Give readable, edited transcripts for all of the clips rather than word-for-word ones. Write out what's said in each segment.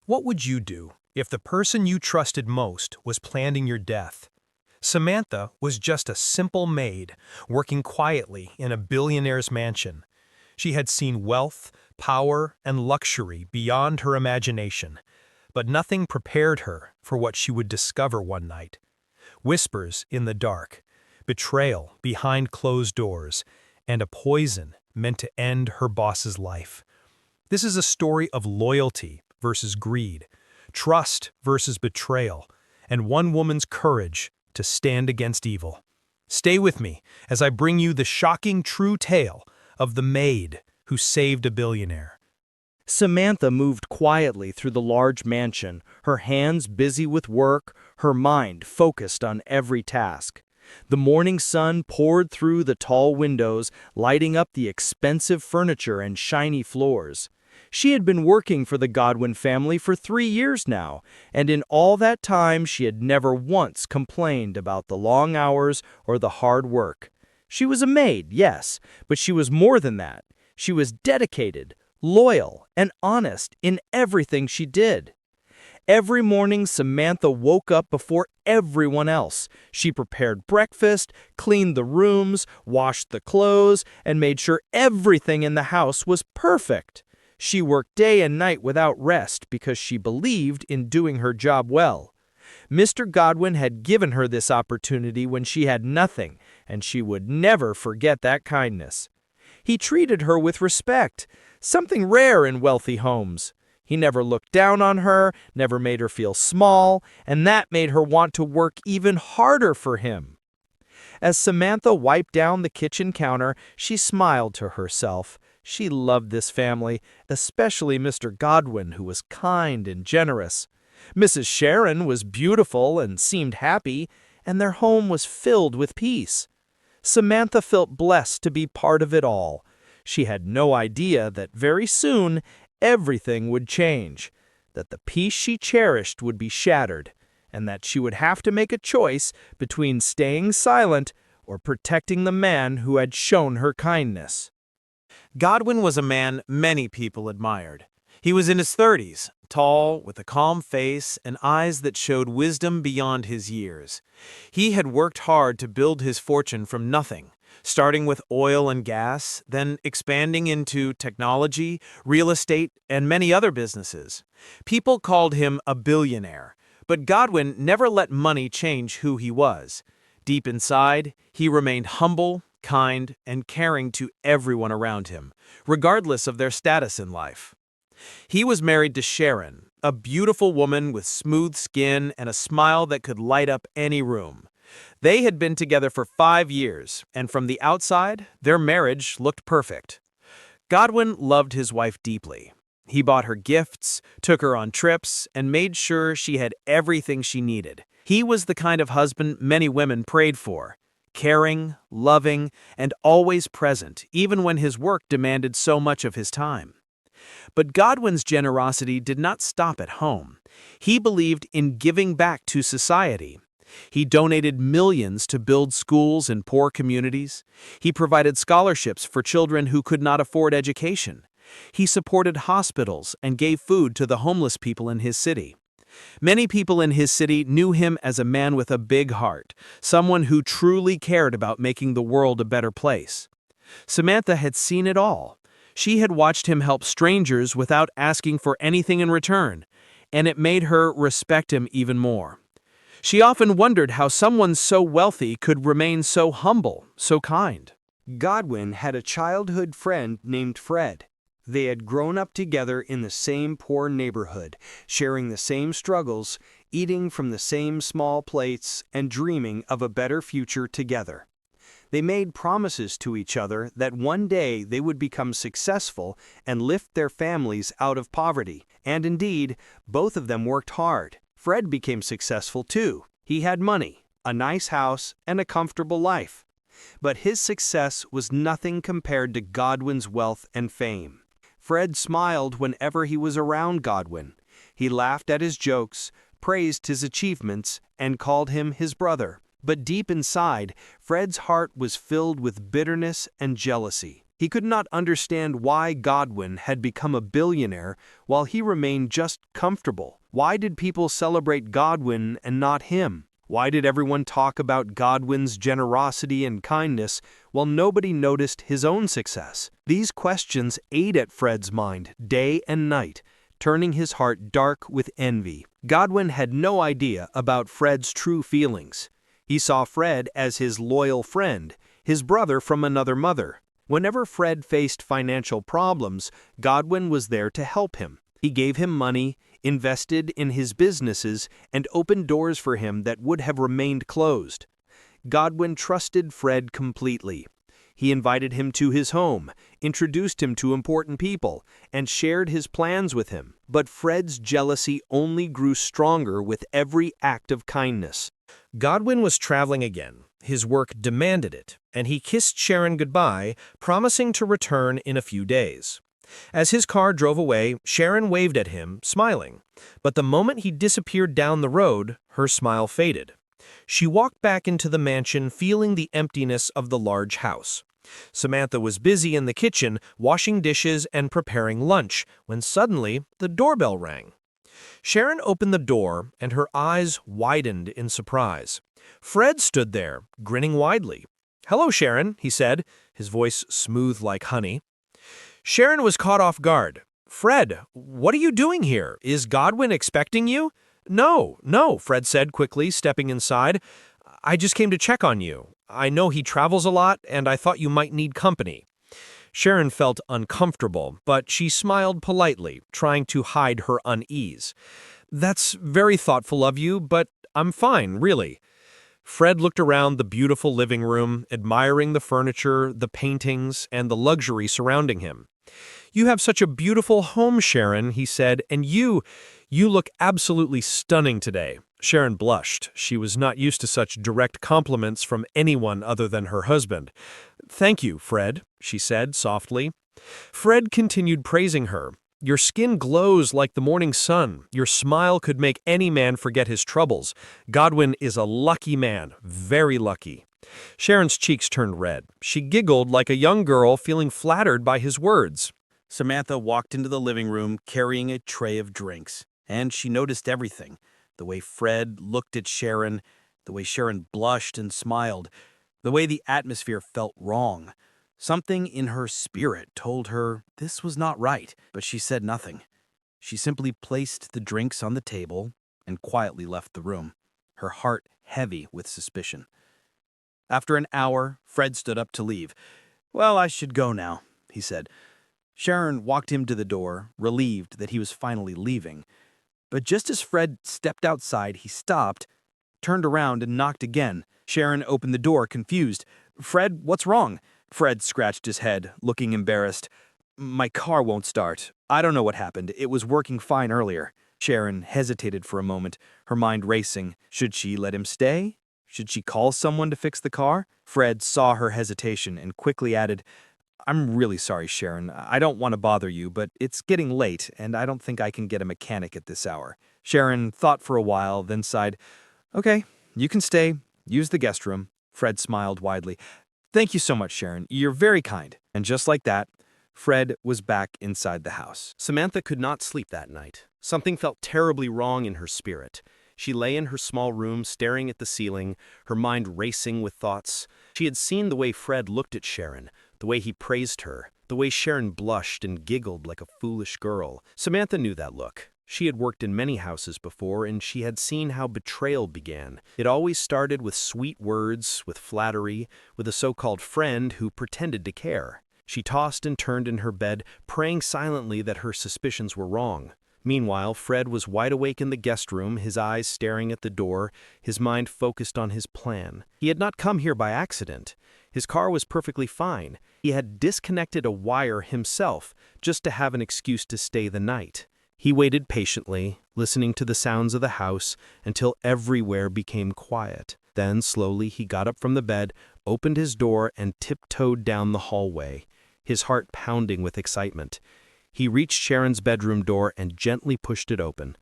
What would you do if the person you trusted most was planning your death? Samantha was just a simple maid working quietly in a billionaire's mansion. She had seen wealth, power, and luxury beyond her imagination, but nothing prepared her for what she would discover one night. Whispers in the dark, betrayal behind closed doors, and a poison meant to end her boss's life. This is a story of loyalty versus greed, trust versus betrayal, and one woman's courage to stand against evil. Stay with me as I bring you the shocking true tale of the maid who saved a billionaire. Samantha moved quietly through the large mansion, her hands busy with work, her mind focused on every task. The morning sun poured through the tall windows, lighting up the expensive furniture and shiny floors. She had been working for the Godwin family for 3 years now, and in all that time she had never once complained about the long hours or the hard work. She was a maid, yes, but she was more than that. She was dedicated, loyal, and honest in everything she did. Every morning, Samantha woke up before everyone else. She prepared breakfast, cleaned the rooms, washed the clothes, and made sure everything in the house was perfect. She worked day and night without rest because she believed in doing her job well. Mr. Godwin had given her this opportunity when she had nothing, and she would never forget that kindness. He treated her with respect, something rare in wealthy homes. He never looked down on her, never made her feel small, and that made her want to work even harder for him. As Samantha wiped down the kitchen counter, she smiled to herself. She loved this family, especially Mr. Godwin, who was kind and generous. Mrs. Sharon was beautiful and seemed happy, and their home was filled with peace. Samantha felt blessed to be part of it all. She had no idea that very soon everything would change, that the peace she cherished would be shattered, and that she would have to make a choice between staying silent or protecting the man who had shown her kindness. Godwin was a man many people admired. He was in his 30s, tall, with a calm face and eyes that showed wisdom beyond his years. He had worked hard to build his fortune from nothing, starting with oil and gas, then expanding into technology, real estate, and many other businesses. People called him a billionaire, but Godwin never let money change who he was. Deep inside, he remained humble, kind, and caring to everyone around him, regardless of their status in life. He was married to Sharon, a beautiful woman with smooth skin and a smile that could light up any room. They had been together for 5 years, and from the outside, their marriage looked perfect. Godwin loved his wife deeply. He bought her gifts, took her on trips, and made sure she had everything she needed. He was the kind of husband many women prayed for, caring, loving, and always present, even when his work demanded so much of his time. But Godwin's generosity did not stop at home. He believed in giving back to society. He donated millions to build schools in poor communities. He provided scholarships for children who could not afford education. He supported hospitals and gave food to the homeless people in his city. Many people in his city knew him as a man with a big heart, someone who truly cared about making the world a better place. Samantha had seen it all. She had watched him help strangers without asking for anything in return, and it made her respect him even more. She often wondered how someone so wealthy could remain so humble, so kind. Godwin had a childhood friend named Fred. They had grown up together in the same poor neighborhood, sharing the same struggles, eating from the same small plates, and dreaming of a better future together. They made promises to each other that one day they would become successful and lift their families out of poverty. And indeed, both of them worked hard. Fred became successful too. He had money, a nice house, and a comfortable life. But his success was nothing compared to Godwin's wealth and fame. Fred smiled whenever he was around Godwin. He laughed at his jokes, praised his achievements, and called him his brother. But deep inside, Fred's heart was filled with bitterness and jealousy. He could not understand why Godwin had become a billionaire while he remained just comfortable. Why did people celebrate Godwin and not him? Why did everyone talk about Godwin's generosity and kindness while nobody noticed his own success? These questions ate at Fred's mind day and night, turning his heart dark with envy. Godwin had no idea about Fred's true feelings. He saw Fred as his loyal friend, his brother from another mother. Whenever Fred faced financial problems, Godwin was there to help him. He gave him money, invested in his businesses, and opened doors for him that would have remained closed. Godwin trusted Fred completely. He invited him to his home, introduced him to important people, and shared his plans with him. But Fred's jealousy only grew stronger with every act of kindness. Godwin was traveling again. His work demanded it, and he kissed Sharon goodbye, promising to return in a few days. As his car drove away, Sharon waved at him, smiling. But the moment he disappeared down the road, her smile faded. She walked back into the mansion, feeling the emptiness of the large house. Samantha was busy in the kitchen, washing dishes and preparing lunch, when suddenly the doorbell rang. Sharon opened the door, and her eyes widened in surprise. Fred stood there, grinning widely. "Hello, Sharon," he said, his voice smooth like honey. Sharon was caught off guard. "Fred, what are you doing here? Is Godwin expecting you?" No, Fred said quickly, stepping inside. "I just came to check on you. I know he travels a lot, and I thought you might need company." Sharon felt uncomfortable, but she smiled politely, trying to hide her unease. "That's very thoughtful of you, but I'm fine, really." Fred looked around the beautiful living room, admiring the furniture, the paintings, and the luxury surrounding him. "You have such a beautiful home, Sharon," he said, "and you look absolutely stunning today." Sharon blushed. She was not used to such direct compliments from anyone other than her husband. "Thank you, Fred," she said softly. Fred continued praising her. "Your skin glows like the morning sun. Your smile could make any man forget his troubles. Godwin is a lucky man, very lucky." Sharon's cheeks turned red. She giggled like a young girl feeling flattered by his words. Samantha walked into the living room carrying a tray of drinks, and she noticed everything. The way Fred looked at Sharon, the way Sharon blushed and smiled, the way the atmosphere felt wrong. Something in her spirit told her this was not right, but she said nothing. She simply placed the drinks on the table and quietly left the room, her heart heavy with suspicion. After an hour, Fred stood up to leave. "Well, I should go now," he said. Sharon walked him to the door, relieved that he was finally leaving. But just as Fred stepped outside, he stopped, turned around, and knocked again. Sharon opened the door, confused. "Fred, what's wrong?" Fred scratched his head, looking embarrassed. "My car won't start. I don't know what happened. It was working fine earlier." Sharon hesitated for a moment, her mind racing. Should she let him stay? Should she call someone to fix the car? Fred saw her hesitation and quickly added, "I'm really sorry, Sharon. I don't want to bother you, but it's getting late, and I don't think I can get a mechanic at this hour." Sharon thought for a while, then sighed. "Okay, you can stay. Use the guest room." Fred smiled widely. "Thank you so much, Sharon. You're very kind." And just like that, Fred was back inside the house. Samantha could not sleep that night. Something felt terribly wrong in her spirit. She lay in her small room, staring at the ceiling, her mind racing with thoughts. She had seen the way Fred looked at Sharon, the way he praised her, the way Sharon blushed and giggled like a foolish girl. Samantha knew that look. She had worked in many houses before, and she had seen how betrayal began. It always started with sweet words, with flattery, with a so-called friend who pretended to care. She tossed and turned in her bed, praying silently that her suspicions were wrong. Meanwhile, Fred was wide awake in the guest room, his eyes staring at the door, his mind focused on his plan. He had not come here by accident. His car was perfectly fine. He had disconnected a wire himself, just to have an excuse to stay the night. He waited patiently, listening to the sounds of the house, until everywhere became quiet. Then, slowly, he got up from the bed, opened his door, and tiptoed down the hallway, his heart pounding with excitement. He reached Sharon's bedroom door and gently pushed it open.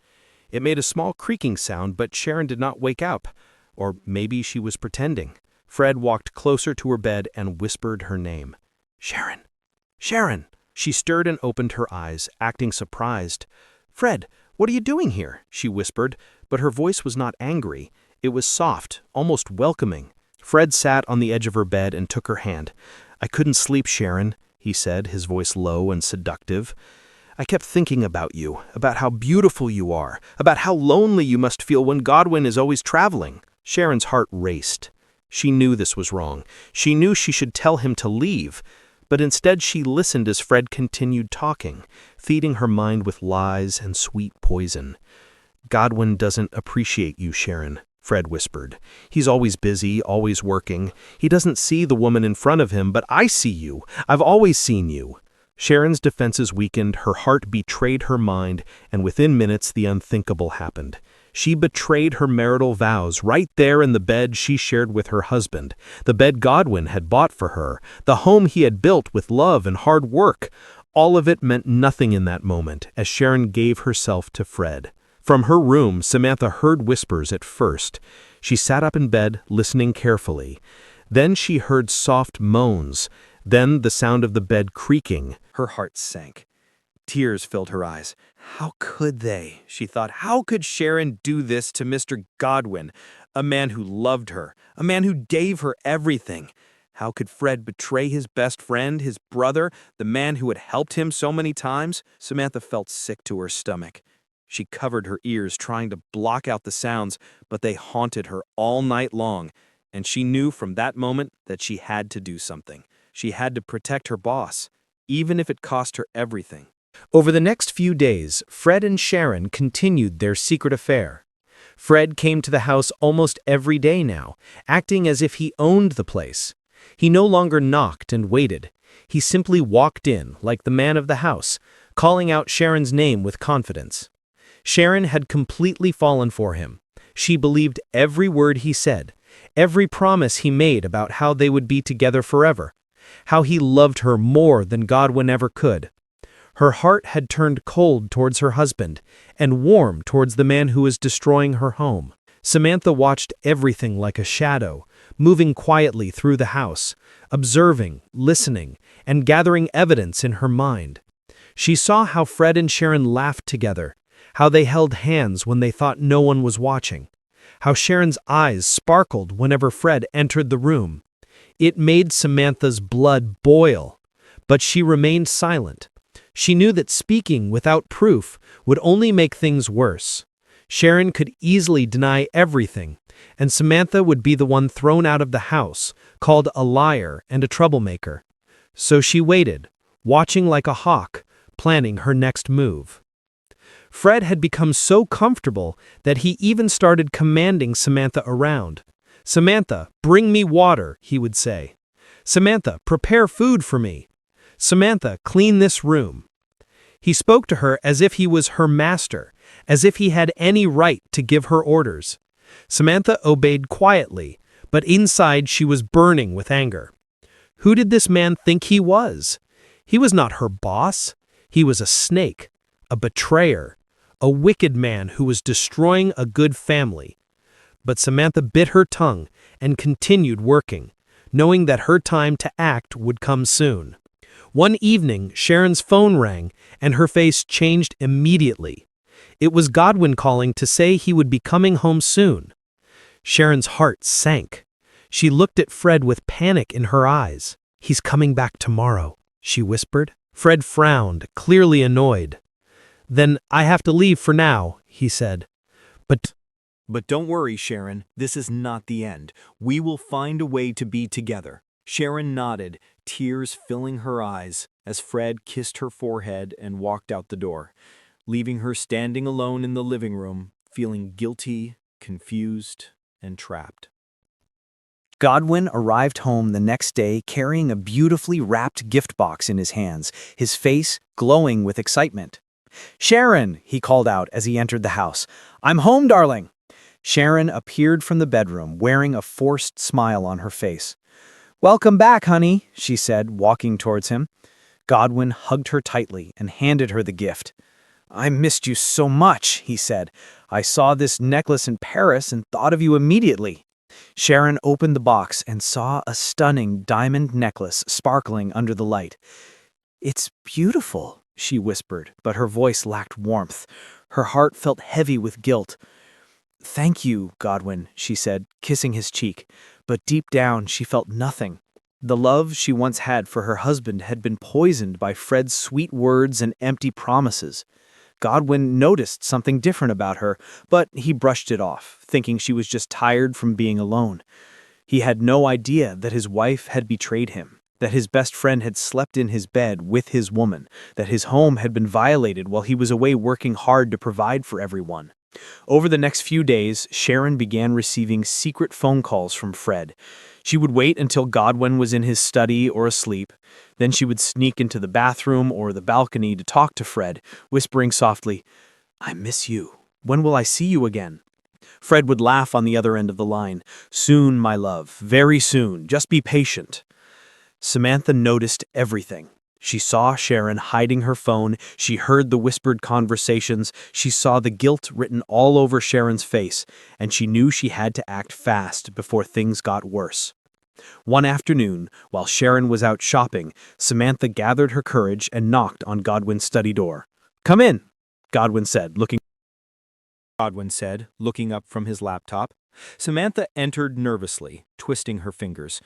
It made a small creaking sound, but Sharon did not wake up. Or maybe she was pretending. Fred walked closer to her bed and whispered her name. "Sharon." Sharon! She stirred and opened her eyes, acting surprised. Fred, what are you doing here? She whispered, but her voice was not angry. It was soft, almost welcoming. Fred sat on the edge of her bed and took her hand. I couldn't sleep, Sharon, he said, his voice low and seductive. I kept thinking about you, about how beautiful you are, about how lonely you must feel when Godwin is always traveling. Sharon's heart raced. She knew this was wrong. She knew she should tell him to leave. But instead she listened as Fred continued talking, feeding her mind with lies and sweet poison. Godwin doesn't appreciate you, Sharon, Fred whispered. He's always busy, always working. He doesn't see the woman in front of him, but I see you. I've always seen you. Sharon's defenses weakened, her heart betrayed her mind, and within minutes the unthinkable happened. She betrayed her marital vows right there in the bed she shared with her husband, the bed Godwin had bought for her, the home he had built with love and hard work. All of it meant nothing in that moment as Sharon gave herself to Fred. From her room, Samantha heard whispers at first. She sat up in bed, listening carefully. Then she heard soft moans, then the sound of the bed creaking. Her heart sank. Tears filled her eyes. How could they? She thought. How could Sharon do this to Mr. Godwin, a man who loved her, a man who gave her everything? How could Fred betray his best friend, his brother, the man who had helped him so many times? Samantha felt sick to her stomach. She covered her ears, trying to block out the sounds, but they haunted her all night long, and she knew from that moment that she had to do something. She had to protect her boss, even if it cost her everything. Over the next few days, Fred and Sharon continued their secret affair. Fred came to the house almost every day now, acting as if he owned the place. He no longer knocked and waited. He simply walked in, like the man of the house, calling out Sharon's name with confidence. Sharon had completely fallen for him. She believed every word he said, every promise he made about how they would be together forever, how he loved her more than Godwin ever could. Her heart had turned cold towards her husband and warm towards the man who was destroying her home. Samantha watched everything like a shadow, moving quietly through the house, observing, listening, and gathering evidence in her mind. She saw how Fred and Sharon laughed together, how they held hands when they thought no one was watching, how Sharon's eyes sparkled whenever Fred entered the room. It made Samantha's blood boil, but she remained silent. She knew that speaking without proof would only make things worse. Sharon could easily deny everything, and Samantha would be the one thrown out of the house, called a liar and a troublemaker. So she waited, watching like a hawk, planning her next move. Fred had become so comfortable that he even started commanding Samantha around. "Samantha, bring me water," he would say. "Samantha, prepare food for me. Samantha, clean this room." He spoke to her as if he was her master, as if he had any right to give her orders. Samantha obeyed quietly, but inside she was burning with anger. Who did this man think he was? He was not her boss. He was a snake, a betrayer, a wicked man who was destroying a good family. But Samantha bit her tongue and continued working, knowing that her time to act would come soon. One evening, Sharon's phone rang, and her face changed immediately. It was Godwin calling to say he would be coming home soon. Sharon's heart sank. She looked at Fred with panic in her eyes. "He's coming back tomorrow," she whispered. Fred frowned, clearly annoyed. "Then I have to leave for now," he said. But don't worry, Sharon, this is not the end. We will find a way to be together." Sharon nodded, tears filling her eyes, as Fred kissed her forehead and walked out the door, leaving her standing alone in the living room, feeling guilty, confused, and trapped. Godwin arrived home the next day carrying a beautifully wrapped gift box in his hands, his face glowing with excitement. "Sharon," he called out as he entered the house. "I'm home, darling." Sharon appeared from the bedroom, wearing a forced smile on her face. "Welcome back, honey," she said, walking towards him. Godwin hugged her tightly and handed her the gift. "I missed you so much," he said. "I saw this necklace in Paris and thought of you immediately." Sharon opened the box and saw a stunning diamond necklace sparkling under the light. "It's beautiful," she whispered, but her voice lacked warmth. Her heart felt heavy with guilt. "Thank you, Godwin," she said, kissing his cheek, but deep down she felt nothing. The love she once had for her husband had been poisoned by Fred's sweet words and empty promises. Godwin noticed something different about her, but he brushed it off, thinking she was just tired from being alone. He had no idea that his wife had betrayed him, that his best friend had slept in his bed with his woman, that his home had been violated while he was away working hard to provide for everyone. Over the next few days, Sharon began receiving secret phone calls from Fred. She would wait until Godwin was in his study or asleep. Then she would sneak into the bathroom or the balcony to talk to Fred, whispering softly, "I miss you. When will I see you again?" Fred would laugh on the other end of the line. "Soon, my love, very soon. Just be patient." Samantha noticed everything. She saw Sharon hiding her phone, she heard the whispered conversations, she saw the guilt written all over Sharon's face, and she knew she had to act fast before things got worse. One afternoon, while Sharon was out shopping, Samantha gathered her courage and knocked on Godwin's study door. "Come in," Godwin said, looking up from his laptop. Samantha entered nervously, twisting her fingers.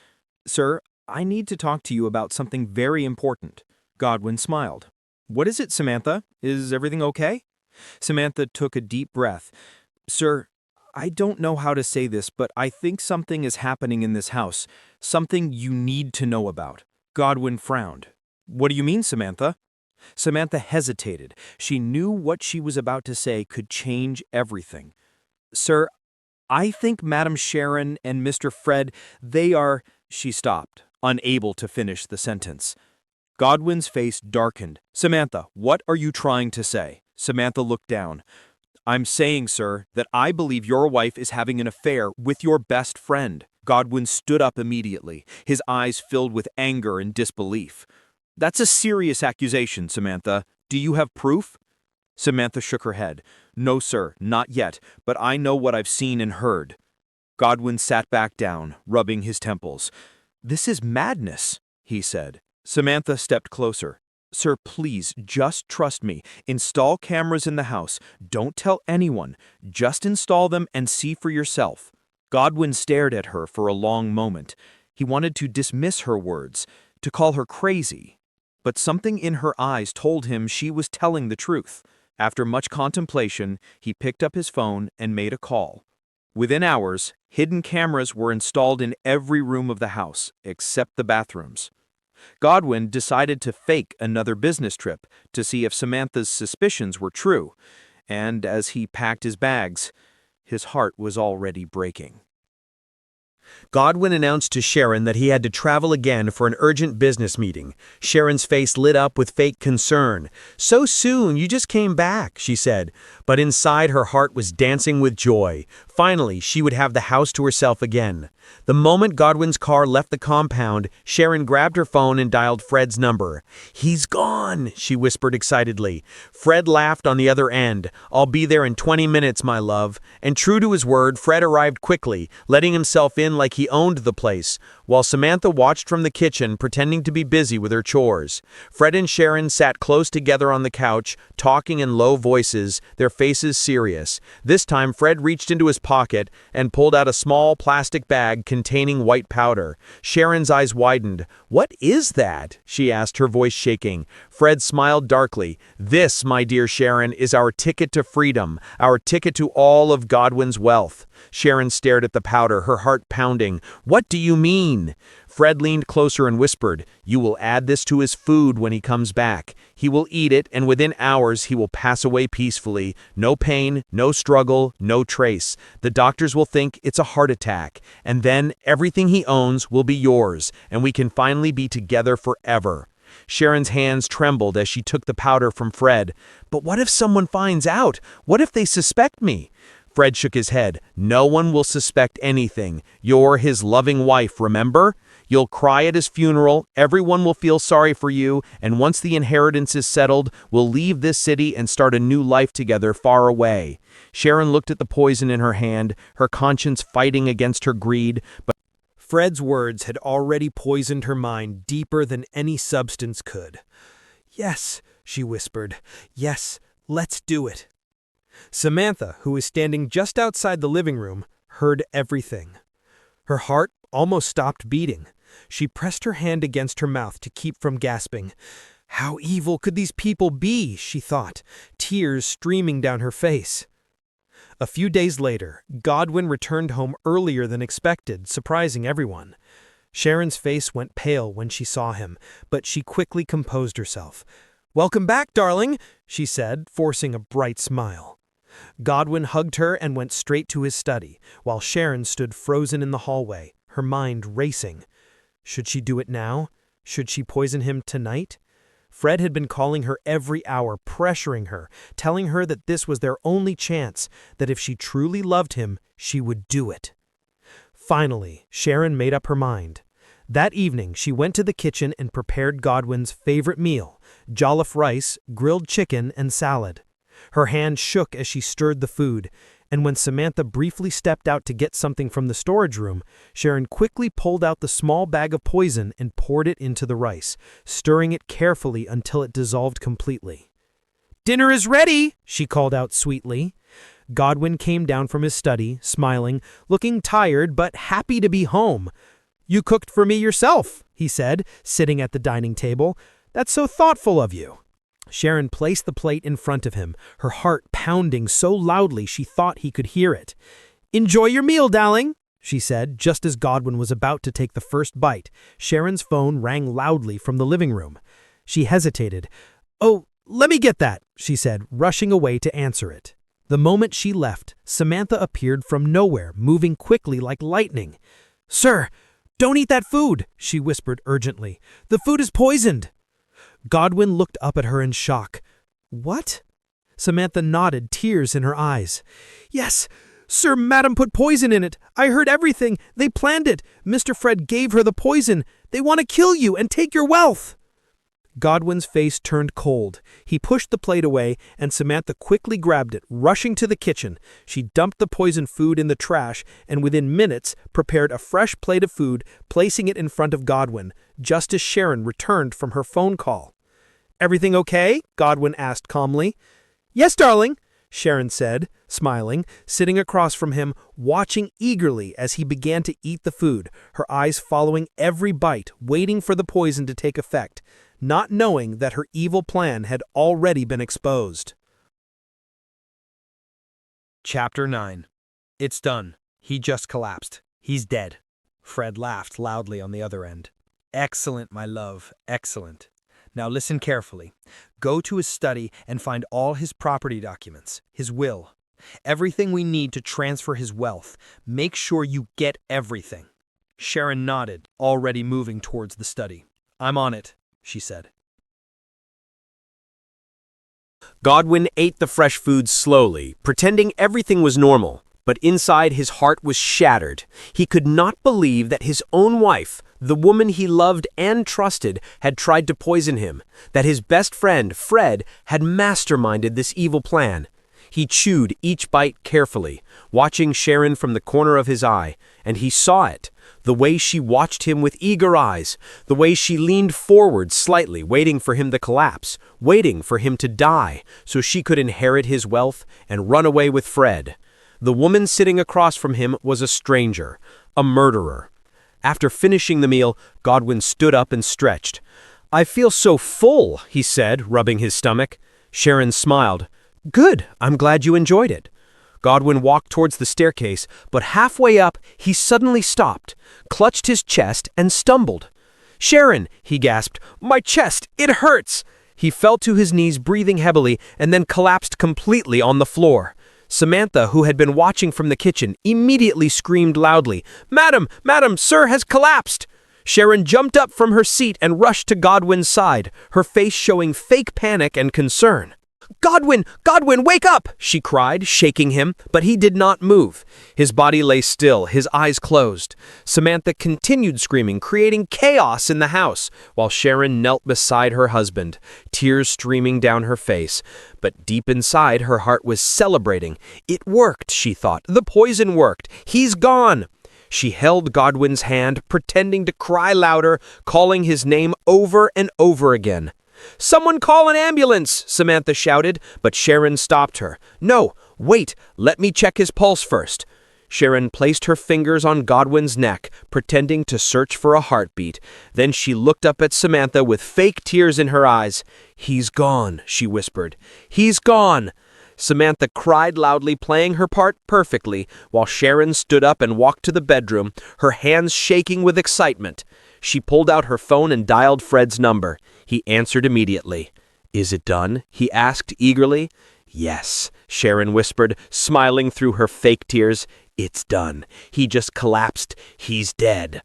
"Sir, I need to talk to you about something very important." Godwin smiled. "What is it, Samantha? Is everything okay?" Samantha took a deep breath. "Sir, I don't know how to say this, but I think something is happening in this house. Something you need to know about." Godwin frowned. "What do you mean, Samantha?" Samantha hesitated. She knew what she was about to say could change everything. "Sir, I think Madam Sharon and Mr. Fred, they are—" She stopped, unable to finish the sentence. Godwin's face darkened. "Samantha, what are you trying to say?" Samantha looked down. "I'm saying, sir, that I believe your wife is having an affair with your best friend." Godwin stood up immediately, his eyes filled with anger and disbelief. "That's a serious accusation, Samantha. Do you have proof?" Samantha shook her head. "No, sir, not yet, but I know what I've seen and heard." Godwin sat back down, rubbing his temples. "This is madness," he said. Samantha stepped closer. "Sir, please, just trust me. Install cameras in the house. Don't tell anyone. Just install them and see for yourself." Godwin stared at her for a long moment. He wanted to dismiss her words, to call her crazy. But something in her eyes told him she was telling the truth. After much contemplation, he picked up his phone and made a call. Within hours, hidden cameras were installed in every room of the house, except the bathrooms. Godwin decided to fake another business trip to see if Samantha's suspicions were true, and as he packed his bags, his heart was already breaking. Godwin announced to Sharon that he had to travel again for an urgent business meeting. Sharon's face lit up with fake concern. "So soon, you just came back," she said. But inside her heart was dancing with joy. Finally, she would have the house to herself again. The moment Godwin's car left the compound, Sharon grabbed her phone and dialed Fred's number. "He's gone," she whispered excitedly. Fred laughed on the other end. "I'll be there in 20 minutes, my love." And true to his word, Fred arrived quickly, letting himself in like he owned the place, while Samantha watched from the kitchen, pretending to be busy with her chores. Fred and Sharon sat close together on the couch, talking in low voices, their faces serious. This time, Fred reached into his pocket and pulled out a small plastic bag containing white powder. Sharon's eyes widened. "What is that?" she asked, her voice shaking. Fred smiled darkly. "This, my dear Sharon, is our ticket to freedom, our ticket to all of Godwin's wealth." Sharon stared at the powder, her heart pounding. "What do you mean?" Fred leaned closer and whispered, "You will add this to his food when he comes back. He will eat it, and within hours he will pass away peacefully. No pain, no struggle, no trace. The doctors will think it's a heart attack, and then everything he owns will be yours, and we can finally be together forever." Sharon's hands trembled as she took the powder from Fred. "But what if someone finds out? What if they suspect me?" Fred shook his head. "No one will suspect anything. You're his loving wife, remember? You'll cry at his funeral, everyone will feel sorry for you, and once the inheritance is settled, we'll leave this city and start a new life together far away." Sharon looked at the poison in her hand, her conscience fighting against her greed, but Fred's words had already poisoned her mind deeper than any substance could. "Yes," she whispered. "Yes, let's do it." Samantha, who was standing just outside the living room, heard everything. Her heart almost stopped beating. She pressed her hand against her mouth to keep from gasping. How evil could these people be, she thought, tears streaming down her face. A few days later, Godwin returned home earlier than expected, surprising everyone. Sharon's face went pale when she saw him, but she quickly composed herself. "Welcome back, darling," she said, forcing a bright smile. Godwin hugged her and went straight to his study, while Sharon stood frozen in the hallway, her mind racing. Should she do it now? Should she poison him tonight? Fred had been calling her every hour, pressuring her, telling her that this was their only chance, that if she truly loved him, she would do it. Finally, Sharon made up her mind. That evening, she went to the kitchen and prepared Godwin's favorite meal, jollof rice, grilled chicken, and salad. Her hand shook as she stirred the food, and when Samantha briefly stepped out to get something from the storage room, Sharon quickly pulled out the small bag of poison and poured it into the rice, stirring it carefully until it dissolved completely. "Dinner is ready," she called out sweetly. Godwin came down from his study, smiling, looking tired but happy to be home. "You cooked for me yourself," he said, sitting at the dining table. "That's so thoughtful of you." Sharon placed the plate in front of him, her heart pounding so loudly she thought he could hear it. "Enjoy your meal, darling," she said, just as Godwin was about to take the first bite. Sharon's phone rang loudly from the living room. She hesitated. "Oh, let me get that," she said, rushing away to answer it. The moment she left, Samantha appeared from nowhere, moving quickly like lightning. "Sir, don't eat that food," she whispered urgently. "The food is poisoned." Godwin looked up at her in shock. "What?" Samantha nodded, tears in her eyes. "Yes, sir, madam put poison in it. I heard everything. They planned it. Mr. Fred gave her the poison. They want to kill you and take your wealth." Godwin's face turned cold. He pushed the plate away, and Samantha quickly grabbed it, rushing to the kitchen. She dumped the poisoned food in the trash, and within minutes prepared a fresh plate of food, placing it in front of Godwin, just as Sharon returned from her phone call. "Everything okay?" Godwin asked calmly. "Yes, darling," Sharon said, smiling, sitting across from him, watching eagerly as he began to eat the food, her eyes following every bite, waiting for the poison to take effect, not knowing that her evil plan had already been exposed. Chapter 9. It's done. He just collapsed. He's dead. Fred laughed loudly on the other end. "Excellent, my love, excellent. Now listen carefully. Go to his study and find all his property documents, his will, everything we need to transfer his wealth. Make sure you get everything." Sharon nodded, already moving towards the study. "I'm on it," she said. Godwin ate the fresh food slowly, pretending everything was normal, but inside his heart was shattered. He could not believe that his own wife, the woman he loved and trusted, had tried to poison him, that his best friend, Fred, had masterminded this evil plan. He chewed each bite carefully, watching Sharon from the corner of his eye, and he saw it, the way she watched him with eager eyes, the way she leaned forward slightly, waiting for him to collapse, waiting for him to die, so she could inherit his wealth and run away with Fred. The woman sitting across from him was a stranger, a murderer. After finishing the meal, Godwin stood up and stretched. "I feel so full," he said, rubbing his stomach. Sharon smiled. "Good, I'm glad you enjoyed it." Godwin walked towards the staircase, but halfway up, he suddenly stopped, clutched his chest, and stumbled. "Sharon," he gasped, "my chest, it hurts!" He fell to his knees, breathing heavily, and then collapsed completely on the floor. Samantha, who had been watching from the kitchen, immediately screamed loudly, "Madam, madam, sir has collapsed!" Sharon jumped up from her seat and rushed to Godwin's side, her face showing fake panic and concern. "Godwin! Godwin, wake up!" she cried, shaking him, but he did not move. His body lay still, his eyes closed. Samantha continued screaming, creating chaos in the house, while Sharon knelt beside her husband, tears streaming down her face. But deep inside, her heart was celebrating. It worked, she thought. The poison worked. He's gone. She held Godwin's hand, pretending to cry louder, calling his name over and over again. "Someone call an ambulance!" Samantha shouted, but Sharon stopped her. "No, wait, let me check his pulse first." Sharon placed her fingers on Godwin's neck, pretending to search for a heartbeat. Then she looked up at Samantha with fake tears in her eyes. "He's gone," she whispered. "He's gone!" Samantha cried loudly, playing her part perfectly, while Sharon stood up and walked to the bedroom, her hands shaking with excitement. She pulled out her phone and dialed Fred's number. He answered immediately. "Is it done?" he asked eagerly. "Yes," Sharon whispered, smiling through her fake tears. "It's done. He just collapsed. He's dead."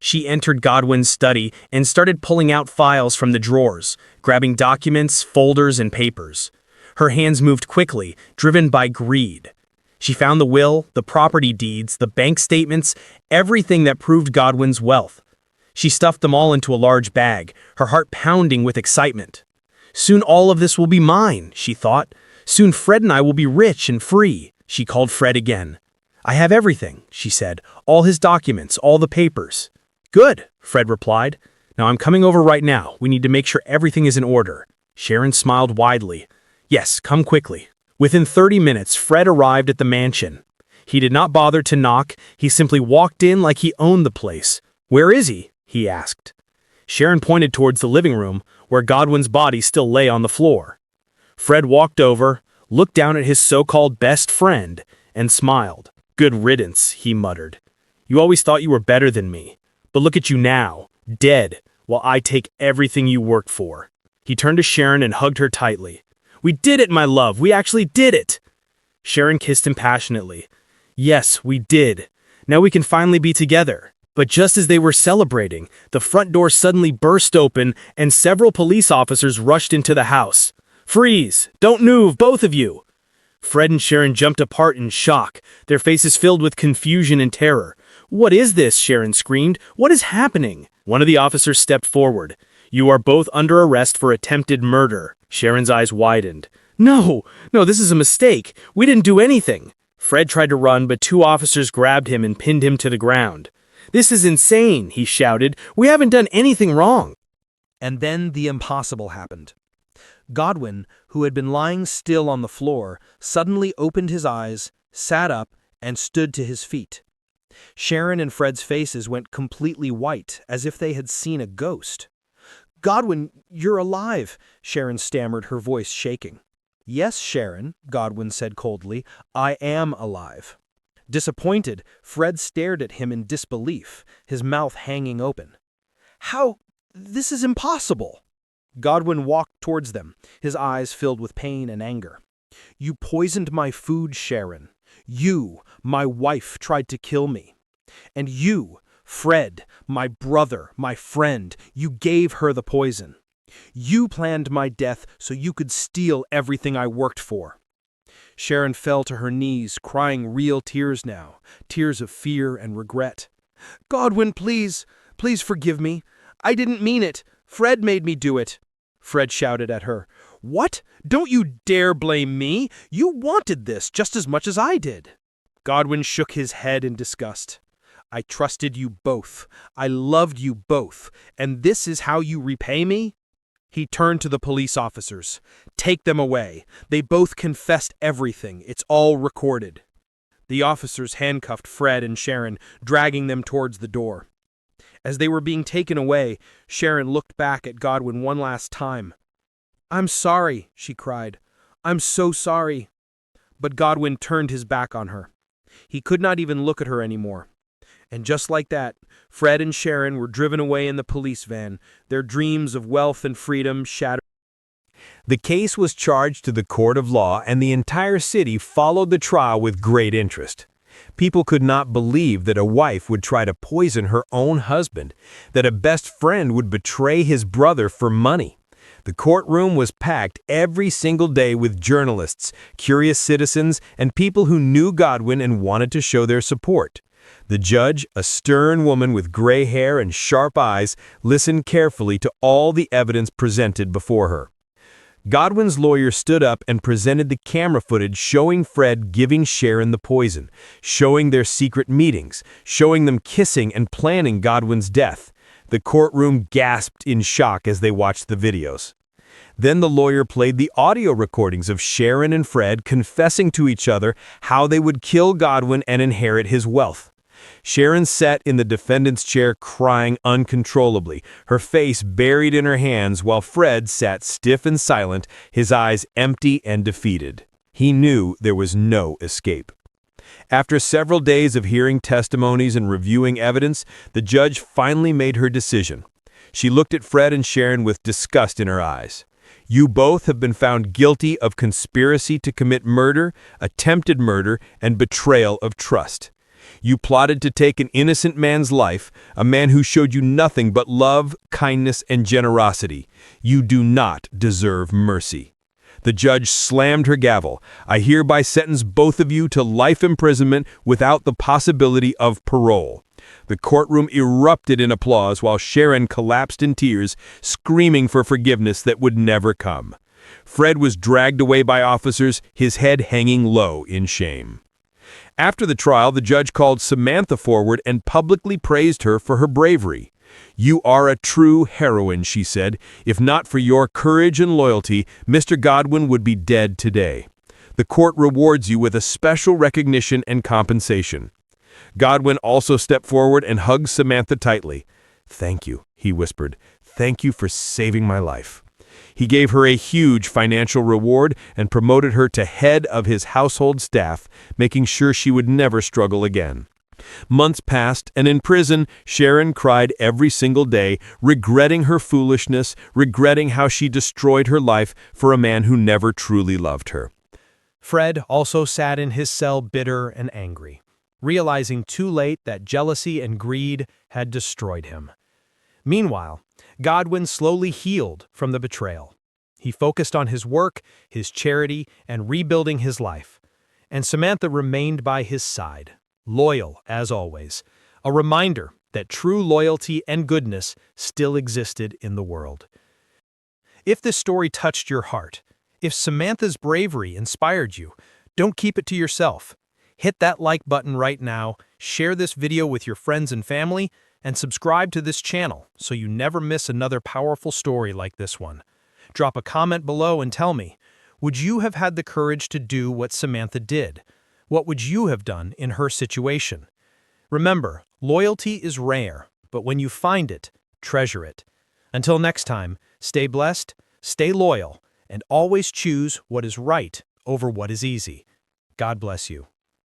She entered Godwin's study and started pulling out files from the drawers, grabbing documents, folders, and papers. Her hands moved quickly, driven by greed. She found the will, the property deeds, the bank statements, everything that proved Godwin's wealth. She stuffed them all into a large bag, her heart pounding with excitement. "Soon all of this will be mine," she thought. "Soon Fred and I will be rich and free." She called Fred again. "I have everything," she said. "All his documents, all the papers." "Good," Fred replied. "Now I'm coming over right now. We need to make sure everything is in order." Sharon smiled widely. "Yes, come quickly." Within 30 minutes, Fred arrived at the mansion. He did not bother to knock. He simply walked in like he owned the place. "Where is he?" he asked. Sharon pointed towards the living room, where Godwin's body still lay on the floor. Fred walked over, looked down at his so-called best friend, and smiled. "Good riddance," he muttered. "You always thought you were better than me. But look at you now, dead, while I take everything you worked for." He turned to Sharon and hugged her tightly. "We did it, my love! We actually did it!" Sharon kissed him passionately. "Yes, we did. Now we can finally be together." But just as they were celebrating, the front door suddenly burst open and several police officers rushed into the house. "Freeze! Don't move, both of you!" Fred and Sharon jumped apart in shock, their faces filled with confusion and terror. "What is this?" Sharon screamed. "What is happening?" One of the officers stepped forward. "You are both under arrest for attempted murder." Sharon's eyes widened. No, this is a mistake. We didn't do anything." Fred tried to run, but two officers grabbed him and pinned him to the ground. "This is insane," he shouted. "We haven't done anything wrong." And then the impossible happened. Godwin, who had been lying still on the floor, suddenly opened his eyes, sat up, and stood to his feet. Sharon and Fred's faces went completely white, as if they had seen a ghost. "Godwin, you're alive," Sharon stammered, her voice shaking. "Yes, Sharon," Godwin said coldly, "I am alive." Disappointed, Fred stared at him in disbelief, his mouth hanging open. "How? This is impossible." Godwin walked towards them, his eyes filled with pain and anger. "You poisoned my food, Sharon. You, my wife, tried to kill me. And you, Fred, my brother, my friend, you gave her the poison. You planned my death so you could steal everything I worked for." Sharon fell to her knees, crying real tears now, tears of fear and regret. "Godwin, please, please forgive me. I didn't mean it. Fred made me do it." Fred shouted at her. "What? Don't you dare blame me. You wanted this just as much as I did." Godwin shook his head in disgust. "I trusted you both. I loved you both. And this is how you repay me?" He turned to the police officers. "Take them away. They both confessed everything. It's all recorded." The officers handcuffed Fred and Sharon, dragging them towards the door. As they were being taken away, Sharon looked back at Godwin one last time. "I'm sorry," she cried. "I'm so sorry." But Godwin turned his back on her. He could not even look at her anymore. And just like that, Fred and Sharon were driven away in the police van, their dreams of wealth and freedom shattered. The case was charged to the court of law, and the entire city followed the trial with great interest. People could not believe that a wife would try to poison her own husband, that a best friend would betray his brother for money. The courtroom was packed every single day with journalists, curious citizens, and people who knew Godwin and wanted to show their support. The judge, a stern woman with gray hair and sharp eyes, listened carefully to all the evidence presented before her. Godwin's lawyer stood up and presented the camera footage showing Fred giving Sharon the poison, showing their secret meetings, showing them kissing and planning Godwin's death. The courtroom gasped in shock as they watched the videos. Then the lawyer played the audio recordings of Sharon and Fred confessing to each other how they would kill Godwin and inherit his wealth. Sharon sat in the defendant's chair crying uncontrollably, her face buried in her hands, while Fred sat stiff and silent, his eyes empty and defeated. He knew there was no escape. After several days of hearing testimonies and reviewing evidence, the judge finally made her decision. She looked at Fred and Sharon with disgust in her eyes. You both have been found guilty of conspiracy to commit murder, attempted murder, and betrayal of trust. You plotted to take an innocent man's life, a man who showed you nothing but love, kindness, and generosity. You do not deserve mercy. The judge slammed her gavel. I hereby sentence both of you to life imprisonment without the possibility of parole. The courtroom erupted in applause while Sharon collapsed in tears, screaming for forgiveness that would never come. Fred was dragged away by officers, his head hanging low in shame. After the trial, the judge called Samantha forward and publicly praised her for her bravery. You are a true heroine, she said. If not for your courage and loyalty, Mr. Godwin would be dead today. The court rewards you with a special recognition and compensation. Godwin also stepped forward and hugged Samantha tightly. Thank you, he whispered. Thank you for saving my life. He gave her a huge financial reward and promoted her to head of his household staff, making sure she would never struggle again. Months passed, and in prison, Sharon cried every single day, regretting her foolishness, regretting how she destroyed her life for a man who never truly loved her. Fred also sat in his cell bitter and angry, realizing too late that jealousy and greed had destroyed him. Meanwhile, Godwin slowly healed from the betrayal. He focused on his work, his charity, and rebuilding his life. And Samantha remained by his side, loyal as always, a reminder that true loyalty and goodness still existed in the world. If this story touched your heart, if Samantha's bravery inspired you, don't keep it to yourself. Hit that like button right now, share this video with your friends and family, and subscribe to this channel so you never miss another powerful story like this one. Drop a comment below and tell me, would you have had the courage to do what Samantha did? What would you have done in her situation? Remember, loyalty is rare, but when you find it, treasure it. Until next time, stay blessed, stay loyal, and always choose what is right over what is easy. God bless you.